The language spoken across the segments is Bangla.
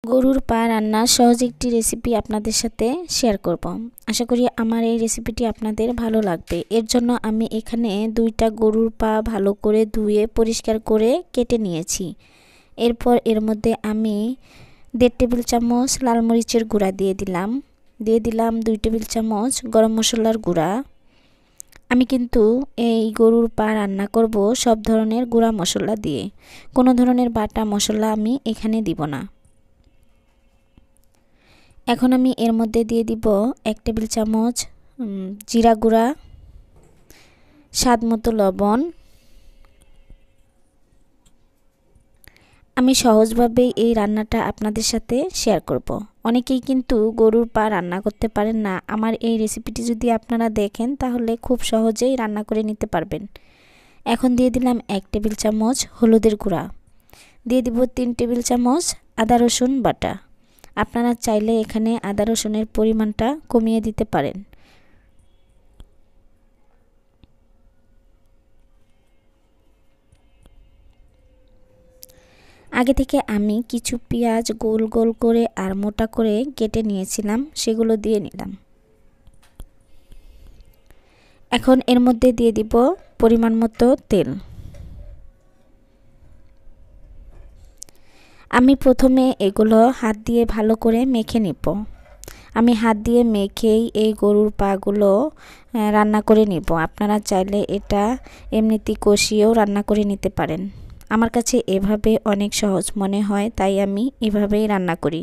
গরুর পা রান্নার সহজ একটি রেসিপি আপনাদের সাথে শেয়ার করব। আশা করি আমার এই রেসিপিটি আপনাদের ভালো লাগবে। এর জন্য আমি এখানে 2টা গরুর পা ভালো করে ধুয়ে পরিষ্কার করে কেটে নিয়েছি। এরপর এর মধ্যে আমি 1.5 টেবিল চামচ লাল মরিচের গুঁড়া দিয়ে দিলাম 2 টেবিল চামচ গরম মশলার গুঁড়া। আমি কিন্তু এই গরুর পা রান্না করব সব ধরনের গুঁড়া মশলা দিয়ে, কোনো ধরনের বাটা মশলা আমি এখানে দিব না। এখন আমি এর মধ্যে দিয়ে দিব 1 টেবিল চামচ জিরা গুঁড়া, স্বাদ মতো লবণ। আমি সহজভাবে এই রান্নাটা আপনাদের সাথে শেয়ার করব। অনেকেই কিন্তু গরুর পা রান্না করতে পারেন না। আমার এই রেসিপিটি যদি আপনারা দেখেন তাহলে খুব সহজেই রান্না করে নিতে পারবেন। এখন দিয়ে দিলাম 1 টেবিল চামচ হলুদের গুঁড়া, দিয়ে দিব 3 টেবিল চামচ আদা রসুন বাটা। আপনারা চাইলে এখানে আদা রসুনের পরিমাণটা কমিয়ে দিতে পারেন। আগে থেকে আমি কিছু পেঁয়াজ গোল গোল করে আর মোটা করে কেটে নিয়েছিলাম, সেগুলো দিয়ে নিলাম। এখন এর মধ্যে দিয়ে দিব পরিমাণ মতো তেল। আমি প্রথমে এগুলো হাত দিয়ে ভালো করে মেখে নিব। আমি হাত দিয়ে মেখেই এই গরুর পাগুলো রান্না করে নিব। আপনারা চাইলে এটা এমনিতেই কষিয়েও রান্না করে নিতে পারেন। আমার কাছে এভাবে অনেক সহজ মনে হয়, তাই আমি এভাবেই রান্না করি।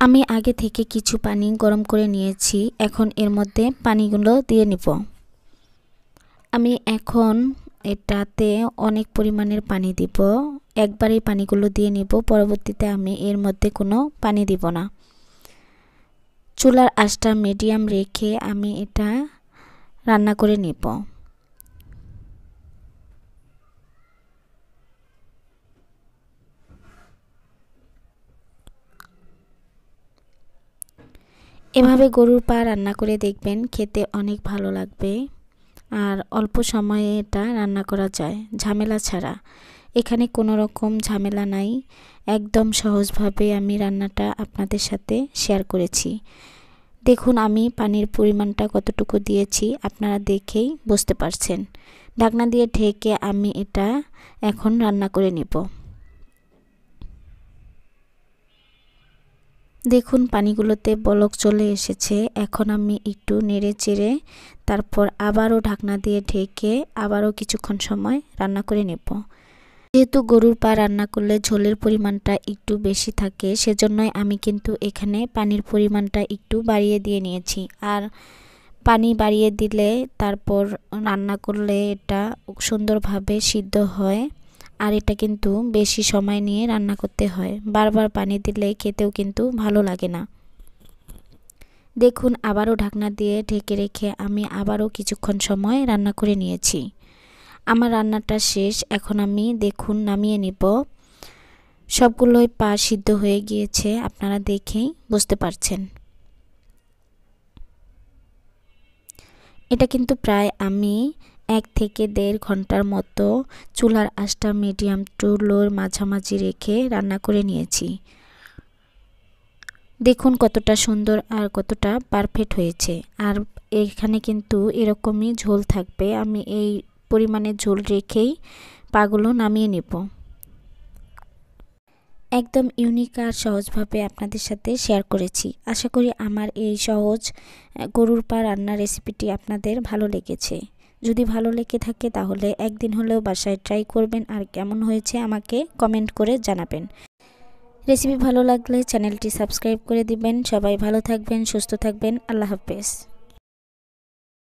আমি আগে থেকে কিছু পানি গরম করে নিয়েছি। এখন এর মধ্যে পানিগুলো দিয়ে নিব। আমি এখন এটাতে অনেক পরিমাণের পানি দিব। একবারেই পানিগুলো দিয়ে নিব, পরবর্তীতে আমি এর মধ্যে কোনো পানি দিব না। চুলার আঁচটা মিডিয়াম রেখে আমি এটা রান্না করে নিব। এভাবে গরুর পা রান্না করে দেখবেন, খেতে অনেক ভালো লাগবে আর অল্প সময়ে এটা রান্না করা যায় ঝামেলা ছাড়া। এখানে কোনো রকম ঝামেলা নাই, একদম সহজভাবে আমি রান্নাটা আপনাদের সাথে শেয়ার করেছি। দেখুন আমি পানির পরিমাণটা কতটুকু দিয়েছি, আপনারা দেখেই বুঝতে পারছেন। ঢাকনা দিয়ে ঢেকে আমি এটা এখন রান্না করে নিব। দেখুন পানিগুলোতে বলক চলে এসেছে। এখন আমি একটু নেড়ে চেড়ে তারপর আবারও ঢাকনা দিয়ে ঢেকে আবারও কিছুক্ষণ সময় রান্না করে নেব। যেহেতু গরুর পা রান্না করলে ঝোলের পরিমাণটা একটু বেশি থাকে, সেজন্যই আমি কিন্তু এখানে পানির পরিমাণটা একটু বাড়িয়ে দিয়ে নিয়েছি। আর পানি বাড়িয়ে দিলে তারপর রান্না করলে এটা সুন্দরভাবে সিদ্ধ হয়। আর এটা কিন্তু বেশি সময় নিয়ে রান্না করতে হয়, বারবার পানি দিলে খেতেও কিন্তু ভালো লাগে না। দেখুন আবারও ঢাকনা দিয়ে ঢেকে রেখে আমি আবারও কিছুক্ষণ সময় রান্না করে নিয়েছি। আমার রান্নাটা শেষ। এখন আমি দেখুন নামিয়ে নিব। সবগুলোই পা সিদ্ধ হয়ে গিয়েছে, আপনারা দেখেই বুঝতে পারছেন। এটা কিন্তু প্রায় আমি 1 থেকে 1.5 ঘন্টার মতো চুলার আঁচটা মিডিয়াম টু লোর মাঝামাঝি রেখে রান্না করে নিয়েছি। দেখুন কতটা সুন্দর আর কতটা পারফেক্ট হয়েছে। আর এখানে কিন্তু এরকমই ঝোল থাকবে। আমি এই পরিমাণে ঝোল রেখেই পাগুলো নামিয়ে নেব। একদম ইউনিক আর সহজভাবে আপনাদের সাথে শেয়ার করেছি। আশা করি আমার এই সহজ গরুর পা রান্নার রেসিপিটি আপনাদের ভালো লেগেছে। যদি ভালো লেগে থাকে তাহলে একদিন হলেও বাসায় ট্রাই করবেন আর কেমন হয়েছে আমাকে কমেন্ট করে জানাবেন। রেসিপি ভালো লাগলে চ্যানেলটি সাবস্ক্রাইব করে দিবেন। সবাই ভালো থাকবেন, সুস্থ থাকবেন। আল্লাহ হাফেজ।